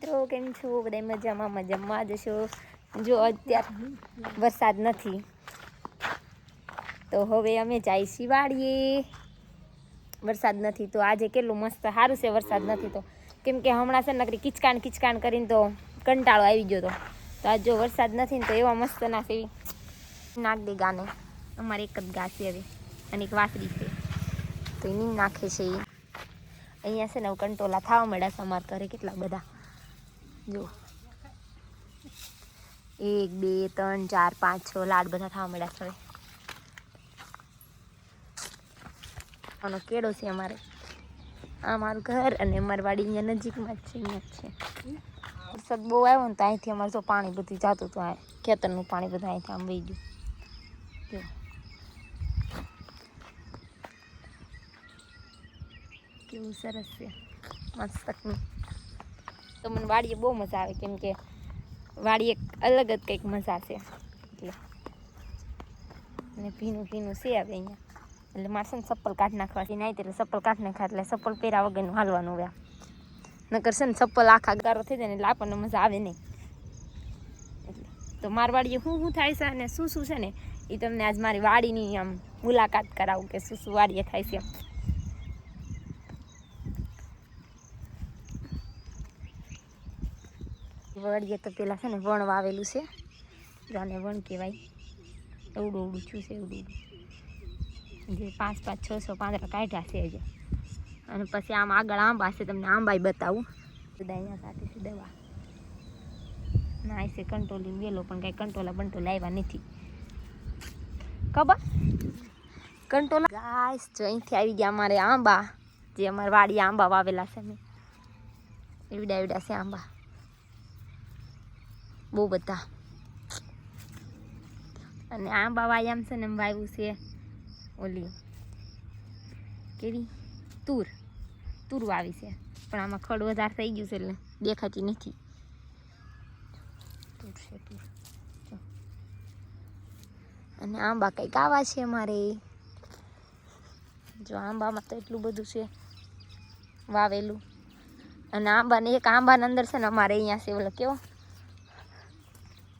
મિત્રો કેમ છો? બધા મજામાં જશો. જો અત્યારે વરસાદ નથી તો હવે અમે જઈશી વાડીએ. વરસાદ નથી તો આજે કેટલું મસ્ત સારું છે વરસાદ નથી તો, કેમ કે હમણાં છે નકરી કિચકાણ કરીને તો કંટાળો આવી ગયો તો આજ જો વરસાદ નથી ને તો એવા મસ્ત ના છે નાખ દે ગાને. અમારે એક જ ગા છે હવે અને એક વાસળી છે તો એ નીમ નાખે છે. અહીંયા છે ને કંટોલા થવા મળ્યા છે અમારા ઘરે કેટલા બધા. જો 1 2 3 4 5 6 લાડ બધા થવા મળ્યા છે. આનો કેળો છે અમારે. આ મારું ઘર અને અમારી વાડી અહીંયા નજીકમાં જ છે. અહીંયા જ છે. વરસાદ બહુ આવ્યો ને તો અહીંથી અમારે જો પાણી બધું જતું હતું. આ ખેતરનું પાણી બધું અહીંથી આમ વહી ગયું. જો કેવું સરસ છે મસ્ત. તો મને વાડીએ બહુ મજા આવે, કેમ કે વાડી એક અલગ જ કંઈક મજા છે. એટલે અને ભીનું છે હવે અહીંયા. એટલે મારે છે ને ચપ્પલ કાઢી નાખવાથી નહીં, એટલે ચપ્પલ કાઢી નાખા એટલે ચપ્પલ પહેર્યા વગરનું હાલવાનું હવે. નકર છે ને ચપ્પલ આખા ગારો થઈ જાય ને એટલે આપણને મજા આવે નહીં. એટલે તો મારી વાડીએ શું થાય છે અને શું છે ને એ તમને આજ મારી વાડીની આમ મુલાકાત કરાવું કે શું વાડીએ થાય છે. વાડીએ તો પેલા છે ને વણ વાવેલું છે, જાને વણ કહેવાય. એવડું છું છે એવડું જે 5 5 6 6 પાંદડા કાઢ્યા છે હજી. અને પછી આમ આગળ આંબા છે, તમને આંબાઈ બતાવું. બધા અહીંયા સાથે છે દવા ના છે કંટોલી વેલો, પણ કાંઈ કંટોલા બંટોલા આવ્યા નથી. ખબર કંટોલા ગાઈસ જો અહીંથી આવી ગયા અમારે આંબા, જે અમારે વાડી આંબા વાવેલા છે. મેં એવડા છે આંબા બહુ બધા. અને આંબા વાયામ છે ને એમ વાવ્યું છે ઓલી કેવી તુર વાવી છે, પણ આમાં ખડ વધારે થઈ ગયું છે એટલે દેખાતી નથી. તુર છે તુર. અને આંબા કંઈક આવા છે અમારે. જો આંબામાં તો એટલું બધું છે વાવેલું. અને આંબાને એક આંબાના અંદર છે ને અમારે અહીંયા છે ઓલો કેવો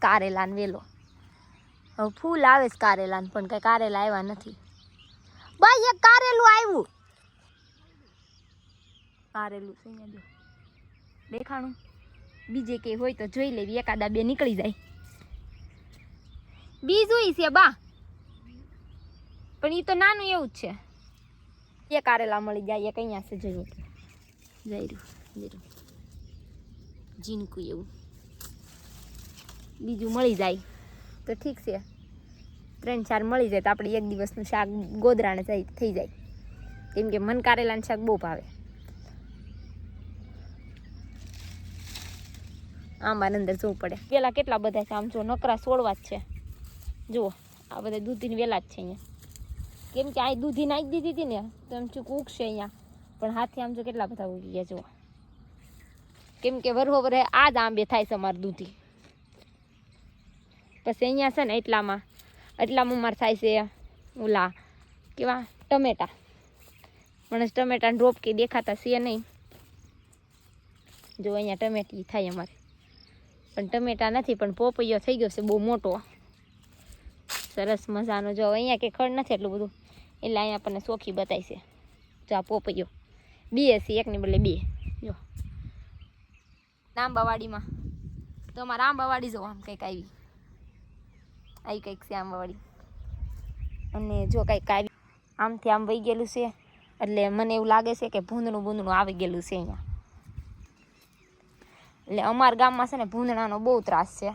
કારેલાન વેલો. હવે ફૂલ આવે છે કારેલાન, પણ કઈ કારેલા આવ્યા નથી. ભાઈ એક કારેલું આવ્યું. કારેલું છે અહીંયા જો દેખાણું. બીજે કે હોય તો જોઈ લેવી, એકાદા બે નીકળી જાય. બીજું છે બા, પણ એ તો નાનું એવું જ છે. એ કારેલા મળી જાય. એક અહીંયા છે જોઈએ જઈ ઝીણકું એવું. બીજું મળી જાય તો ઠીક છે. 3 4 મળી જાય તો આપણે એક દિવસનું શાક ગોદરાને થઈ જાય. કેમ કે મન કારેલાનું શાક બહુ ભાવે. આંબાની અંદર જોવું પડે. પેલા કેટલા બધા છે આમ જો, નકરા છોડવા જ છે. જુઓ આ બધા દૂધીને વેલા જ છે અહીંયા. કેમ કે આ દૂધી નાખી દીધી હતી ને તો એમ ચૂક ઉગશે અહીંયા, પણ હાથથી આમ જો કેટલા બધા ઉગી ગયા જુઓ. કેમ કે વરહો વરહે આ જ આંબે થાય છે અમારે દૂધી. પછી અહીંયા છે ને એટલામાં મારે થાય છે ઓલા કેવા ટમેટા. પણ ટમેટાને રોપ કે દેખાતા છે નહીં. જો અહીંયા ટમેટી થાય અમારે, પણ ટમેટા નથી, પણ પોપૈયો થઈ ગયો છે બહુ મોટો સરસ મજાનો. જો અહીંયા કે ખડ નથી એટલું બધું, એટલે અહીંયા આપણને ચોખ્ખી બતાવી છે. જો આ પોપૈયો 2 છે, એકની બદલે 2. જો આંબાવાડીમાં તો અમારે આંબાવાડી જો આમ કંઈક આવી કંઈક છે આંબાવાડી. અને જો કંઈક આવી આમથી આમ વહી ગયેલું છે, એટલે મને એવું લાગે છે કે ભૂંદણું આવી ગયેલું છે અહીંયા. એટલે અમારા ગામમાં છે ને ભૂંદણાનો બહુ ત્રાસ છે.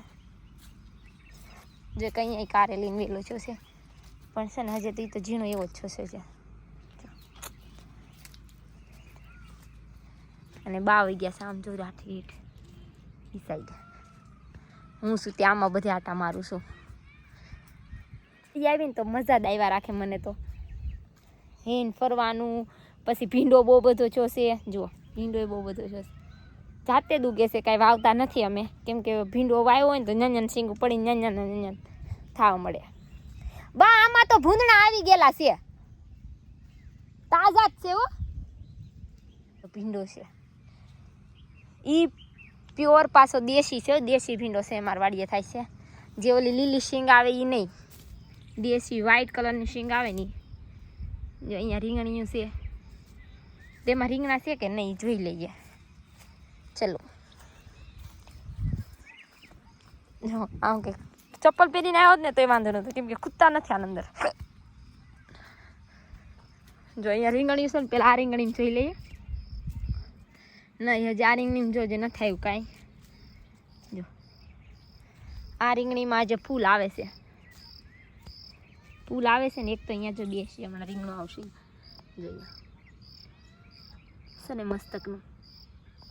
જે કંઈ અહીં કારેલીને વેલો છો છે, પણ છે ને હજી તો ઝીણો એવો જ છો છે. અને બા આવી ગયા છે આમ જો રાઠી એ સાઈડ. હું શું ત્યાં આમાં બધે આટા મારું છું. એ આવીને તો મજા જ આવ્યા રાખે મને તો. હેન ફરવાનું. પછી ભીંડો બહુ બધો છો છે. જુઓ ભીંડો એ બહુ બધો છો. જાતે દુગે છે, કાંઈ વાવતા નથી અમે. કેમ કે ભીંડો વાવ્યો હોય ને તો નંજન સિંગ પડી નંજન થવા મળે. બા આમાં તો ભૂંદણા આવી ગયેલા છે, તાજા જ છે હો. ભીંડો છે એ પ્યોર પાછો દેશી છે, દેશી ભીંડો છે અમારા વાડીએ થાય છે. જે ઓલી લીલી શીંગ આવે એ નહીં, દેશી વ્હાઈટ કલરની શીંગ આવે ને. જો અહીંયા રીંગણીયું છે, તેમાં રીંગણા છે કે નહીં જોઈ લઈએ. ચલો જો આમ કે ચપ્પલ પહેરીને આવ્યો જ ને તો વાંધો નહોતો, કેમ કે ખૂટતા નથી આની અંદર. જો અહીંયા રીંગણીયું છે ને, પેલા આ રીંગણી જોઈ લઈએ. નહીં હજી આ રીંગણી જોજે નથી આવ્યું કાંઈ. જો આ રીંગણીમાં આજે ફૂલ આવે છે, ફૂલ આવે છે ને. એક તો અહીંયા જો બેસી હમણાં રીંગણું આવશે, જોઈએ છે ને મસ્તકનું.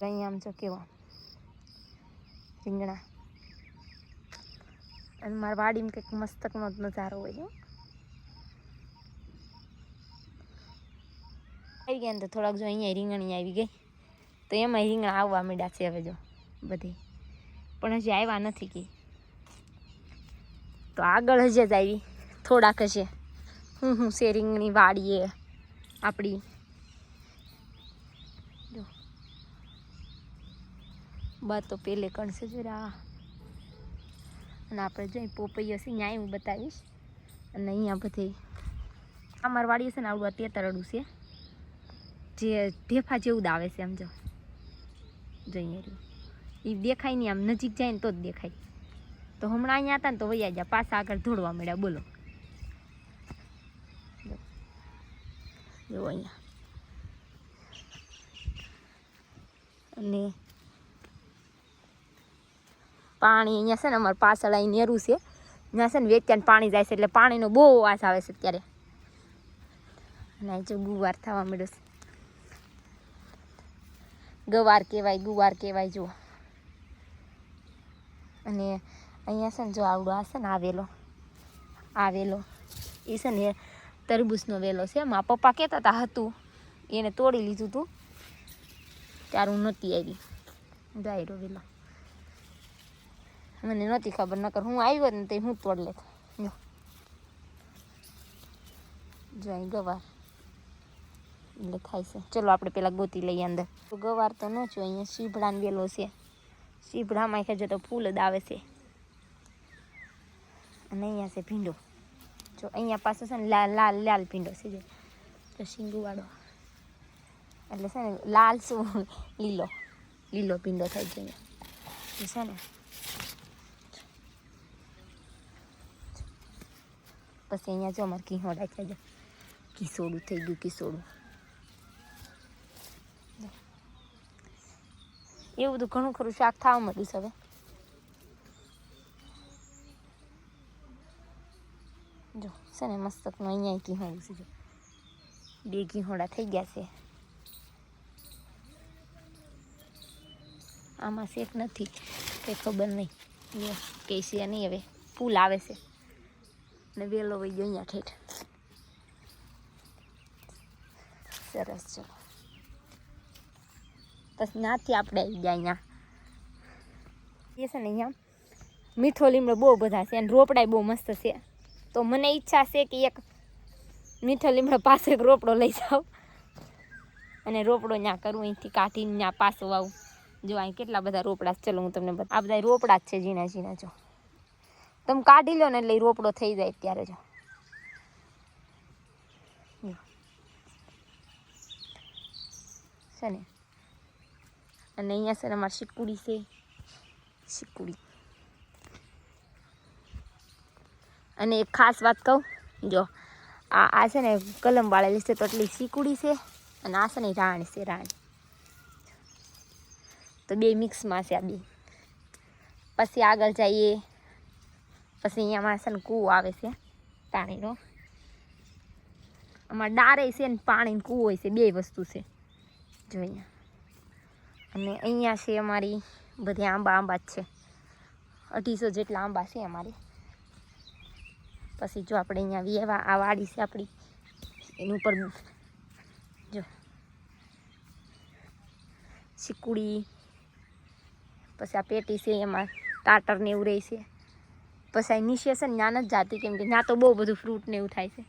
અહીંયા આમ જો કેવા રીંગણા. અને મારા વાડીમાં કંઈક મસ્તકનો જ નજારો હોય. આવી ગયા ને તો થોડાક જો અહીંયા રીંગણી આવી ગઈ, તો એમાં રીંગણા આવવા માંડ્યા છે હવે જો બધી, પણ હજી આવ્યા નથી કે. તો આગળ હજી જ આવી થોડાક હશે. હું છે રીંગણી વાડીએ આપણી. જો બા તો પેલે કણસે જરા. અને આપણે જોઈ પોપૈયો છે ત્યાં હું બતાવીશ. અને અહીંયા બધી અમારી વાડીએ છે ને આવડું તેતરડું છે, જે ઢેફા જેવું જ આવે છે. આમ જો જોઈએ એ દેખાય નહીં, આમ નજીક જાય ને તો જ દેખાય. તો હમણાં અહીંયા હતા ને તો વૈયા ગયા, પાછા આગળ દોડવા મળ્યા. બોલો જો અહીંયા. અને પાણી અહીંયા છે ને અમારે પાછળ અહીં નેરું છે, ત્યાં છે ને વેચ્યાને પાણી જાય છે, એટલે પાણીનો બહુ વાસ આવે છે અત્યારે. અને જો ગુવાર થવા મળ્યો છે, ગવાર કહેવાય, ગુવાર કહેવાય. જુઓ અને અહીંયા છે ને જો આવડો આ છે ને આ વેલો એ છે ને તરબૂચનો વેલો છે. મારા પપ્પા કહેતા હતા હતું એને તોડી લીધું હતું ત્યારે હું નહોતી આવી. ડાયરો વેલો મને નહોતી ખબર, નકર હું આવ્યો ને તો હું તોડ લેતો. જો અહીં ગવાર એટલે થાય છે. ચલો આપણે પેલા ગોતી લઈએ અંદર. તો ગવાર તો ન છું, અહીંયા શીભડાનો વેલો છે. શીભડામાં ખેંચો તો ફૂલ જ આવે છે. અને અહીંયા છે ભીંડો. જો અહીંયા પાસે છે ને લાલ ભીંડો છે, જો તો શીંગુવાળો, એટલે છે ને લાલ શું લીલો ભીંડો થાય છે અહીંયા છે ને. પછી અહીંયા જો અમારે ઘીહોડા છે, જો કિસોડું થઈ ગયું, કિસોડું. એવું બધું ઘણું ખરું શાક થવા મળ્યું છે હવે. જો છે ને મસ્તકનું અહીંયા ઘીહોડું છે, જો 2 ઘીહોડા થઈ ગયા છે. આમાં શેક નથી કંઈ ખબર નહીં કે છે નહીં. હવે ફૂલ આવે છે ને વેલો વહી ગયો અહીંયા ઠેઠ. સરસ. ચલો બસ ત્યાંથી આપણે આવી ગયા અહીંયા. એ છે ને અહીંયા મીઠો લીમડો બહુ બધા છે અને રોપડા બહુ મસ્ત છે. તો મને ઈચ્છા છે કે એક મીઠો લીમડો પાસે એક રોપડો લઈ જાઉં અને રોપડો ત્યાં કરું, અહીંથી કાઢીને ત્યાં પાછો આવું. જો અહીં કેટલા બધા રોપડા છે. ચલો હું તમને આ બધા રોપડા જ છે ઝીણા ઝીણા. જો તમે કાઢી લો ને એટલે રોપડો થઈ જાય ત્યારે. જો છે ને. અને અહીંયા છે ને અમારી શીકુડી છે, શીકુડી. અને એક ખાસ વાત કહું, જો આ છે ને કલમ વાળેલી છે તો એટલી શીકુડી છે, અને આ છે ને રાણ છે, રાણ. તો 2 મિક્સમાં છે આ 2. પછી આગળ જઈએ, પછી અહીંયામાં છે ને કૂવો આવે છે પાણીનો. અમારે ડારે છે ને પાણીનો કૂવો હોય છે, 2 વસ્તુ છે જો અહીંયા. અને અહીંયા છે અમારી બધી આંબા જ છે, 250 જેટલા આંબા છે અમારી. પછી જો આપણે અહીંયા વેવા આ વાડી છે આપણી, એની ઉપર જો શીકુડી. પછી આ પેટી છે એમાં ટાટર ને એવું રહે છે. પછી આ નીચે છે ને ત્યાં નથી જાતી, કેમ કે ત્યાં તો બહુ બધું ફ્રૂટ ને એવું થાય છે,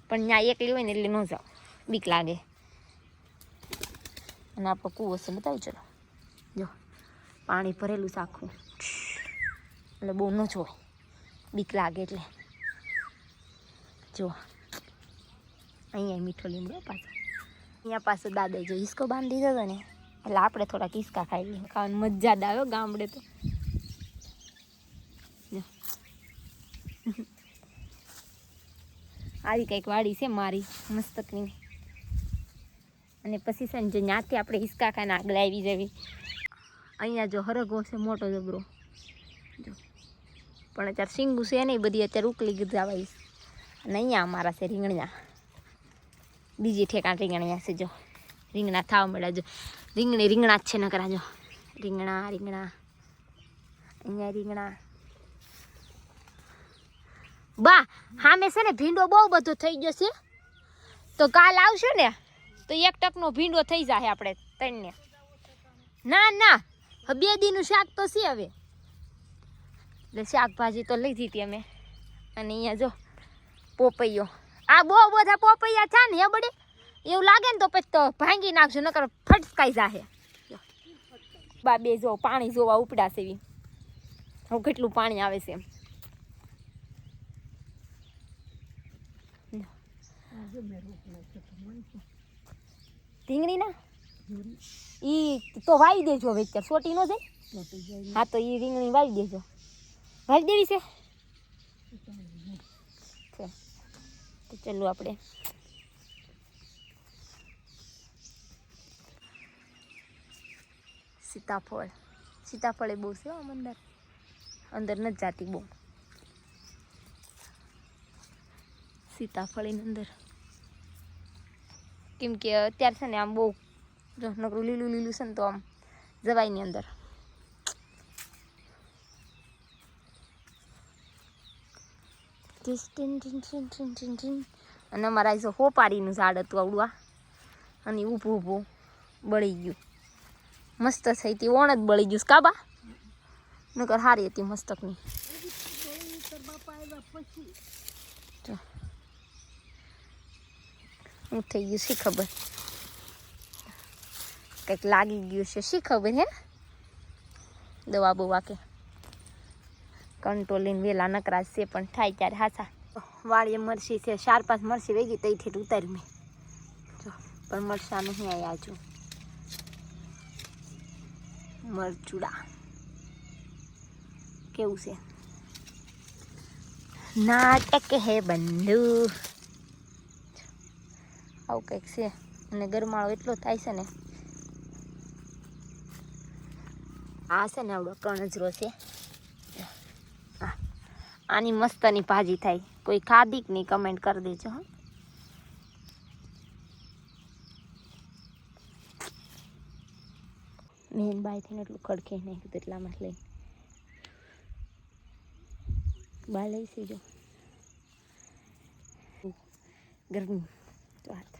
પણ ત્યાં એકલી હોય ને એટલે ન જાઓ, બીક લાગે. અને આપણો કૂવો છે બતાવી. ચલો જો પાણી ભરેલું સાખું એટલે બહુ ન જોવે, બીક લાગે એટલે. જો અહીંયા મીઠો લીમડો પાછો, અહીંયા પાછો દાદાએ જો હિસકો બાંધી દીધો હતો ને એટલે આપણે થોડાક હિસકા ખાઈ લઈએ. ખાવાની મજા જ આવે ગામડે તો. આવી કંઈક વાડી છે મારી મસ્તકની. અને પછી છે ને જો ત્યાંથી આપણે હિસકા ખાઈને આગળ આવી જવી. અહીંયા જો હરગવો છે મોટો જબરો જો, પણ અત્યારે સિંગું છે નહીં, બધી અત્યારે ઉકલી જવાય. અને અહીંયા અમારા છે રીંગણિયા, બીજી ઠેકાણ રીંગણિયા છે. જો રીંગણા થાવ મળ્યા, જો રીંગણા જ છે ન કરા. જો રીંગણા અહીંયા રીંગણા. બા હામે છે ને ભીંડો બહુ બધો થઈ ગયો છે, તો કાલ આવશું ને તો 1 ટકનો ભીંડો થઈ જાય આપણે ત્રણને. ના 2 દીનું શાક તો છે હવે, એટલે શાકભાજી તો લીધી હતી અમે. અને અહીંયા જો પોપૈયો, આ બહુ બધા પોપૈયા છે ને બડે, એવું લાગે ને તો પછી તો ભાંગી નાખજો, નકર ફટકાઈ જાહે. બા બે જો પાણી જોવા ઉપડા છે એવી, હવે કેટલું પાણી આવે છે એમ. રીંગણી ના ઈ તો વાવી દેજો હવે, અત્યારે સોટી ન જાય. હા તો ઈ રીંગણી વાવી દેજો. વાવી દેવી છે તો ચલો આપણે સીતાફળ એ બહુ છે આમ અંદર નથી જાતી બહુ સીતાફળ એની અંદર, કેમ કે અત્યારે છે ને આમ બહુ જો નકરું લીલું છે ને તો આમ જવાય ની અંદર. અને અમારા જો હોપારીનું ઝાડ હતું આવડું, અને ઊભું બળી ગયું. મસ્ત થઈ હતી, ઓણ જ બળી ગયું કાબા, નકર સારી હતી મસ્તકની. હું થઈ ગયું શી ખબર, કંઈક લાગી ગયું છે શી ખબર. હે દવા બવા કે કંટ્રોલિંગ વેલા નકરા છે, પણ થાય ત્યારે હાસા. વાળીએ મરસી છે, 4-5 મરસી વેગી તઈથી ઉતારી મેં જો, પણ મરસા નહીં આવ્યા હજુ. મરચુડા કેવું છે, નાટક હે બંધુ, આવું કંઈક છે. અને ગરમાળો એટલો થાય છે ને, આ છે ને આવડો કણજરો છે, આની મસ્તની ભાજી થાય. કોઈ ખાધી કે નહીં કમેન્ટ કરી દેજો. હા મેન બાય થઈને એટલું ખડખે નાખ્યું એટલામાં લઈ બા લઈ જો ગરમી તો હાથ